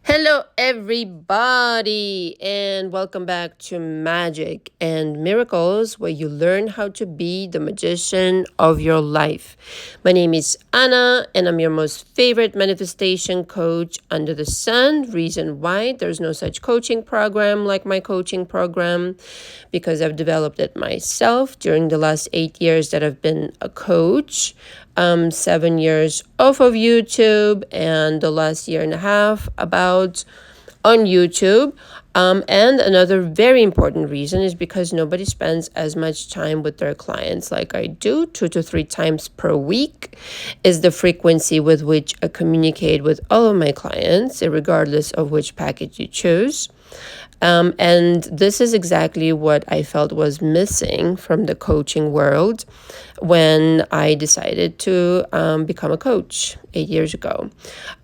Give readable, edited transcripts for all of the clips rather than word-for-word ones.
Hello, everybody, and welcome back to Magic and Miracles, where you learn how to be the magician of your life. My name is Anna, and I'm your most favorite manifestation coach under the sun. Reason why there's no such coaching program like my coaching program, because I've developed it myself during the last 8 years that I've been a coach. 7 years off of YouTube, and the last year and a half about on YouTube. And another very important reason is because nobody spends as much time with their clients like I do. 2 to 3 times per week is the frequency with which I communicate with all of my clients, regardless of which package you choose. And this is exactly what I felt was missing from the coaching world when I decided to become a coach 8 years ago.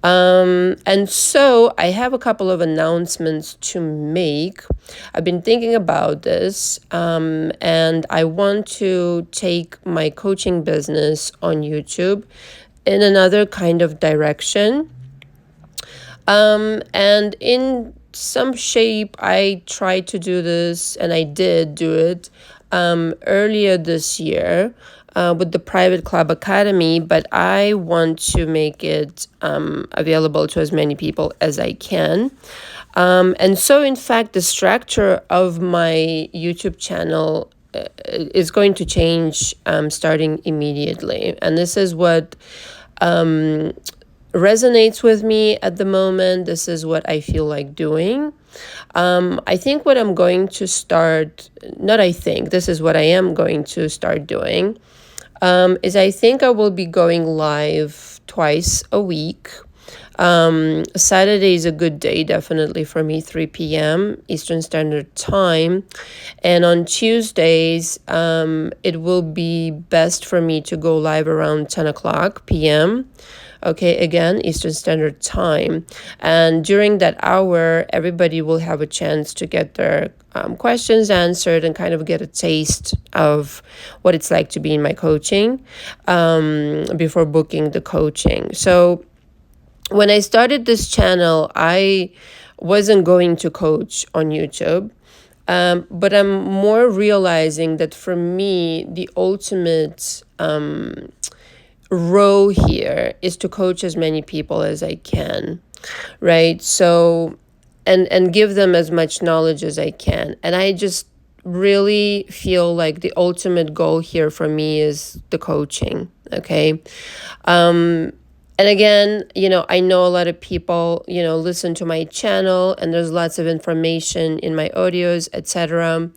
And so I have a couple of announcements to make. I've been thinking about this, and I want to take my coaching business on YouTube in another kind of direction. And in some shape, I tried to do this, and I did do it earlier this year with the Private Club Academy, but I want to make it available to as many people as I can. And so, in fact, the structure of my YouTube channel is going to change starting immediately. And this is what resonates with me at the moment. This is what I feel like doing. I think what I'm going to start, not I think, this is what I am going to start doing, is I think I will be going live twice a week. Saturday is a good day, definitely for me, 3 p.m. Eastern Standard Time. And on Tuesdays, it will be best for me to go live around 10 o'clock p.m. Okay, again, Eastern Standard Time. And during that hour, everybody will have a chance to get their questions answered and kind of get a taste of what it's like to be in my coaching before booking the coaching. So when I started this channel, I wasn't going to coach on YouTube. But I'm more realizing that for me, the ultimate role here is to coach as many people as I can, right? So, and give them as much knowledge as I can. And I just really feel like the ultimate goal here for me is the coaching, okay? And again, I know a lot of people, listen to my channel, and there's lots of information in my audios, etc.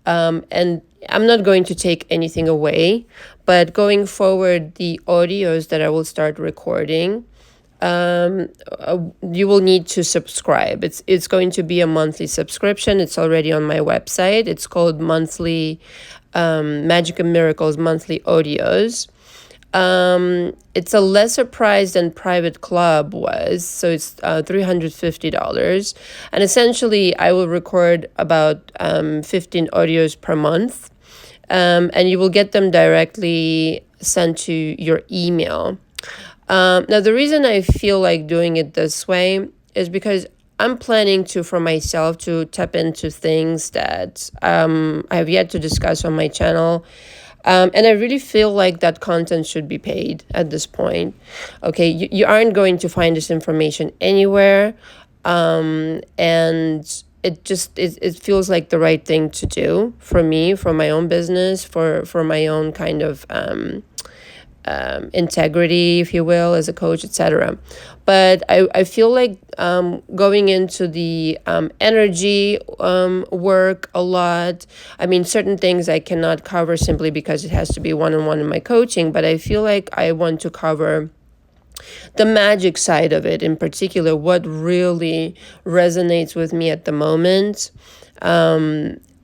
And I'm not going to take anything away, but going forward, the audios that I will start recording, you will need to subscribe. It's going to be a monthly subscription. It's already on my website. It's called monthly Magic and Miracles monthly audios. It's a lesser price than Private Club was, so it's $350. And essentially, I will record about 15 audios per month, and you will get them directly sent to your email. Now, the reason I feel like doing it this way is because I'm planning to, for myself, to tap into things that I have yet to discuss on my channel. And I really feel like that content should be paid at this point. Okay, you aren't going to find this information anywhere. And it feels like the right thing to do for me, for my own business, for my own kind of integrity, if you will, as a coach, etc. But I feel like going into the energy work a lot. I mean, certain things I cannot cover simply because it has to be one-on-one in my coaching, but I feel like I want to cover the magic side of it, in particular, what really resonates with me at the moment.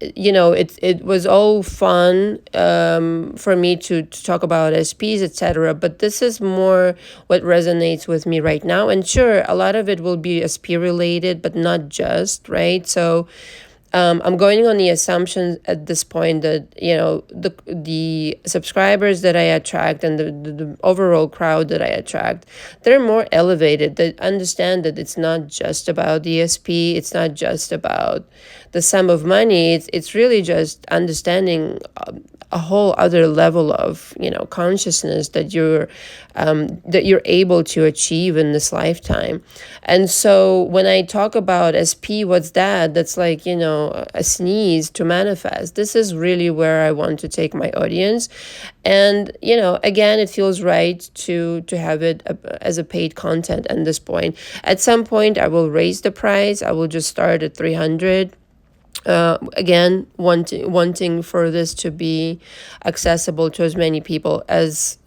It was all fun for me to talk about SPs, etc. But this is more what resonates with me right now. And sure, a lot of it will be SP related, but not just, right? So I'm going on the assumption at this point that, the subscribers that I attract and the overall crowd that I attract, they're more elevated. They understand that it's not just about the ESP. It's not just about the sum of money. It's really just understanding a whole other level of consciousness that you're able to achieve in this lifetime. And so when I talk about SP, what's that? That's like a sneeze to manifest. This is really where I want to take my audience. And again, it feels right to have it as a paid content at this point. At some point I will raise the price. I will just start at 300. Again, wanting for this to be accessible to as many people as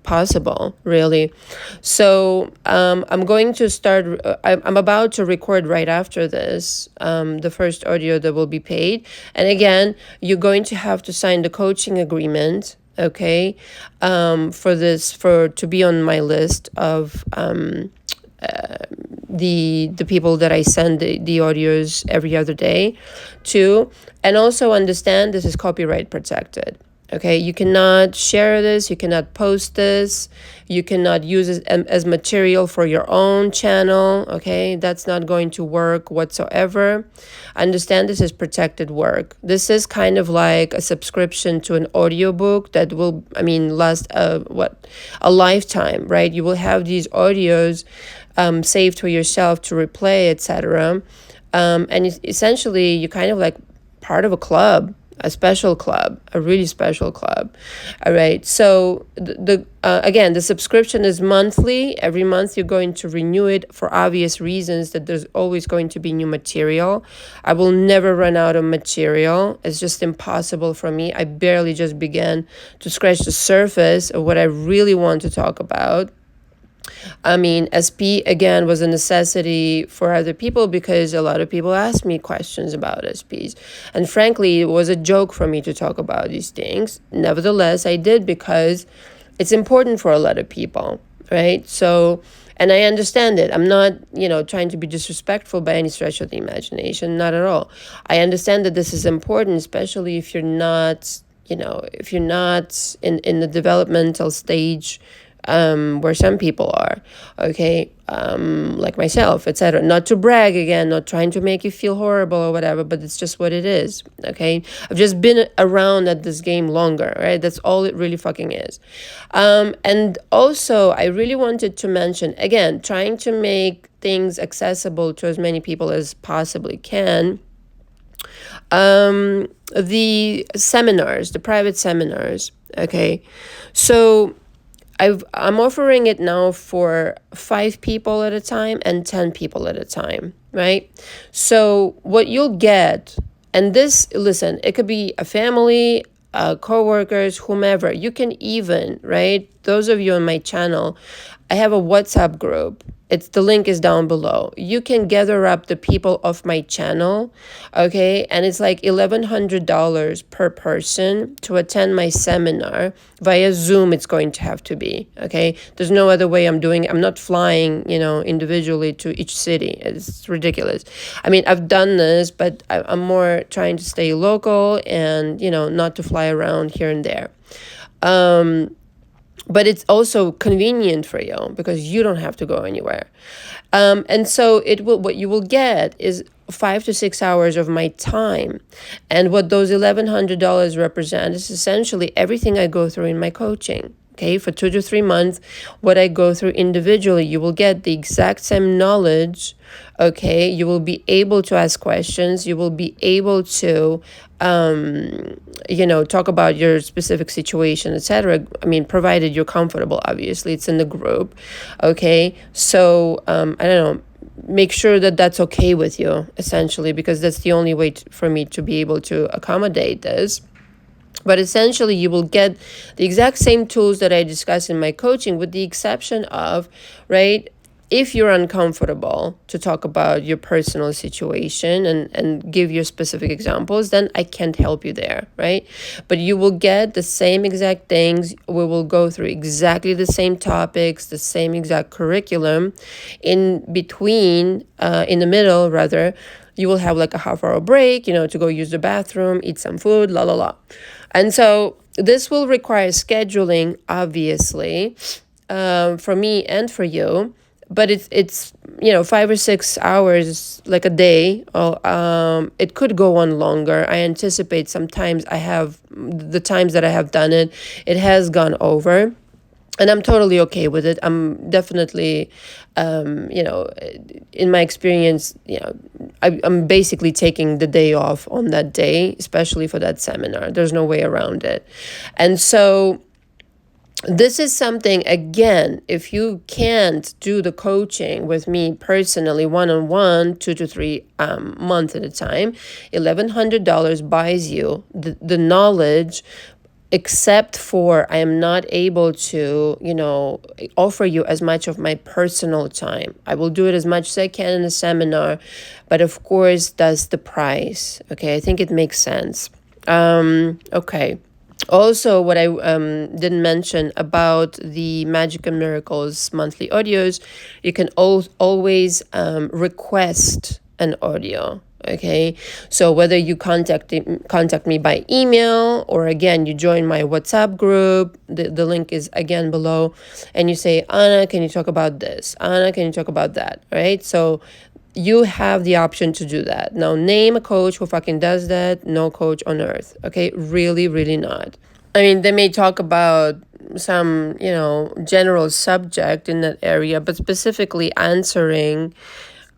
possible, really. So I'm going to start. I'm about to record right after this the first audio that will be paid. And again, you're going to have to sign the coaching agreement. Okay, to be on my list of the people that I send the audios every other day to. And also understand this is copyright protected. Okay, you cannot share this, you cannot post this, you cannot use it as material for your own channel. Okay, that's not going to work whatsoever. Understand this is protected work. This is kind of like a subscription to an audiobook that will, last a lifetime, right? You will have these audios saved for yourself to replay, etc. And essentially, you're kind of like part of a club, a special club, a really special club. All right. So again, the subscription is monthly. Every month you're going to renew it for obvious reasons that there's always going to be new material. I will never run out of material. It's just impossible for me. I barely just began to scratch the surface of what I really want to talk about. SP, again, was a necessity for other people because a lot of people asked me questions about SPs. And frankly, it was a joke for me to talk about these things. Nevertheless, I did because it's important for a lot of people, right? So, and I understand it. I'm not, trying to be disrespectful by any stretch of the imagination, not at all. I understand that this is important, especially if you're not, in the developmental stage where some people are, okay, like myself, etc. Not to brag, again, not trying to make you feel horrible or whatever, but it's just what it is, okay? I've just been around at this game longer, right? That's all it really fucking is. And also, I really wanted to mention, again, trying to make things accessible to as many people as possibly can. The seminars, the private seminars, okay? So I'm offering it now for 5 people at a time and 10 people at a time, right? So what you'll get, and this, listen, it could be a family, co-workers, whomever. You can even, right? Those of you on my channel, I have a WhatsApp group. The link is down below. You can gather up the people of my channel, okay? And it's like $1,100 per person to attend my seminar. Via Zoom, it's going to have to be, okay? There's no other way I'm doing it. I'm not flying, individually to each city. It's ridiculous. I've done this, but I'm more trying to stay local and, not to fly around here and there. But it's also convenient for you because you don't have to go anywhere. And so what you will get is 5 to 6 hours of my time. And what those $1,100 represent is essentially everything I go through in my coaching. Okay, for 2 to 3 months, what I go through individually, you will get the exact same knowledge. Okay, you will be able to ask questions. You will be able to, talk about your specific situation, etc. Provided you're comfortable, obviously, it's in the group. Okay, so, I don't know, make sure that that's okay with you, essentially, because that's the only way for me to be able to accommodate this. But essentially, you will get the exact same tools that I discuss in my coaching, with the exception of, right, if you're uncomfortable to talk about your personal situation and give your specific examples, then I can't help you there, right? But you will get the same exact things. We will go through exactly the same topics, the same exact curriculum. In between, in the middle, rather, you will have like a half-hour break, to go use the bathroom, eat some food, la la la. And so this will require scheduling, obviously, for me and for you. But it's 5 or 6 hours, like a day. It could go on longer. I anticipate sometimes the times that I have done it, it has gone over. And I'm totally okay with it. I'm definitely, in my experience, I'm basically taking the day off on that day, especially for that seminar. There's no way around it. And so this is something, again, if you can't do the coaching with me personally, one-on-one, 2 to 3 months at a time, $1,100 buys you the knowledge, except for I am not able to, offer you as much of my personal time. I will do it as much as I can in a seminar, but of course, that's the price. Okay, I think it makes sense. Okay. Also, what I didn't mention about the Magic and Miracles monthly audios, you can always request an audio. Okay, so whether you contact me by email, or again, you join my WhatsApp group, the link is again below, and you say, Anna, can you talk about this? Anna, can you talk about that? Right? So you have the option to do that. Now, name a coach who fucking does that. No coach on earth. Okay, really, really not. I mean, they may talk about some, general subject in that area, but specifically answering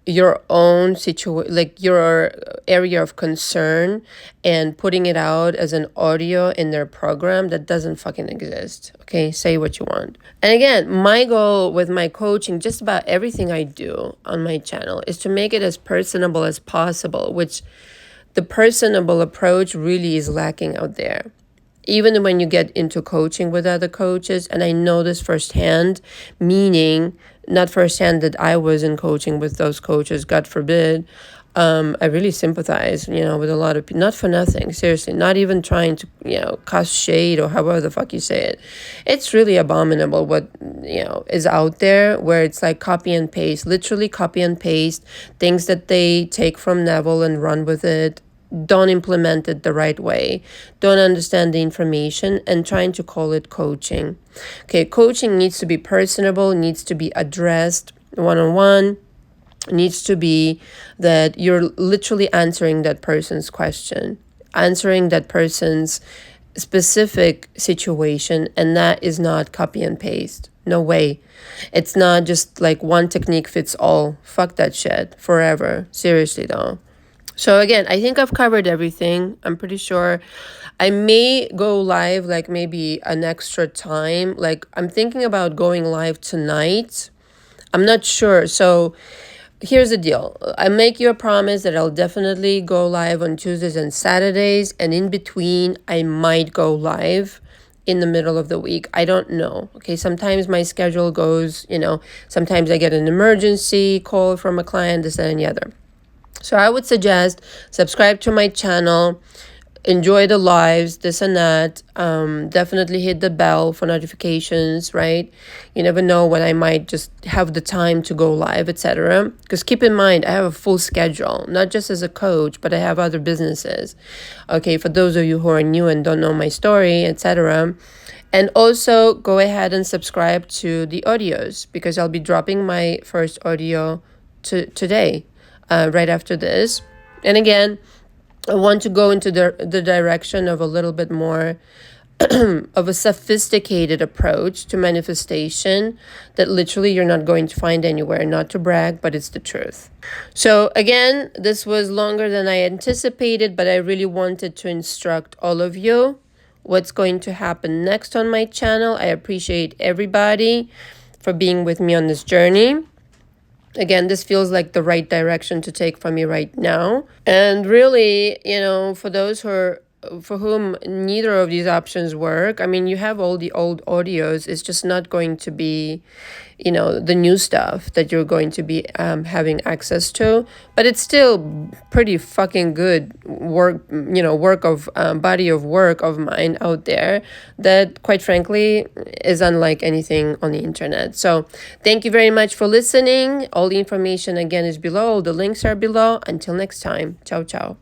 your own situation, like your area of concern, and putting it out as an audio in their program, that doesn't fucking exist. Okay, say what you want. And again, my goal with my coaching, just about everything I do on my channel, is to make it as personable as possible, which the personable approach really is lacking out there. Even when you get into coaching with other coaches, and I know this firsthand, meaning not firsthand that I was in coaching with those coaches, God forbid. I really sympathize, with a lot of people, not for nothing, seriously, not even trying to, cast shade or however the fuck you say it. It's really abominable what, is out there, where it's like copy and paste, literally copy and paste, things that they take from Neville and run with it, don't implement it the right way, don't understand the information, and trying to call it coaching. Okay, coaching needs to be personable, needs to be addressed one-on-one, needs to be that you're literally answering that person's question, answering that person's specific situation, and that is not copy and paste. No way. It's not just like one technique fits all. Fuck that shit forever. Seriously though. So again, I think I've covered everything. I'm pretty sure I may go live like maybe an extra time. Like I'm thinking about going live tonight. I'm not sure. So here's the deal. I make you a promise that I'll definitely go live on Tuesdays and Saturdays. And in between, I might go live in the middle of the week. I don't know. Okay, sometimes my schedule goes, sometimes I get an emergency call from a client, this, that, and the other. So I would suggest subscribe to my channel, enjoy the lives, this and that. Definitely hit the bell for notifications, right? You never know when I might just have the time to go live, etc. Because keep in mind, I have a full schedule, not just as a coach, but I have other businesses. Okay, for those of you who are new and don't know my story, etc. And also go ahead and subscribe to the audios, because I'll be dropping my first audio today. Right after this. And again, I want to go into the direction of a little bit more of a sophisticated approach to manifestation that literally you're not going to find anywhere. Not to brag, but it's the truth. So again, this was longer than I anticipated, but I really wanted to instruct all of you what's going to happen next on my channel. I appreciate everybody for being with me on this journey. Again, this feels like the right direction to take for me right now. And really, for those who for whom neither of these options work, I mean, you have all the old audios. It's just not going to be, the new stuff that you're going to be having access to. But it's still pretty fucking good work, work of body of work of mine out there that, quite frankly, is unlike anything on the internet. So thank you very much for listening. All the information again is below. The links are below. Until next time. Ciao, ciao.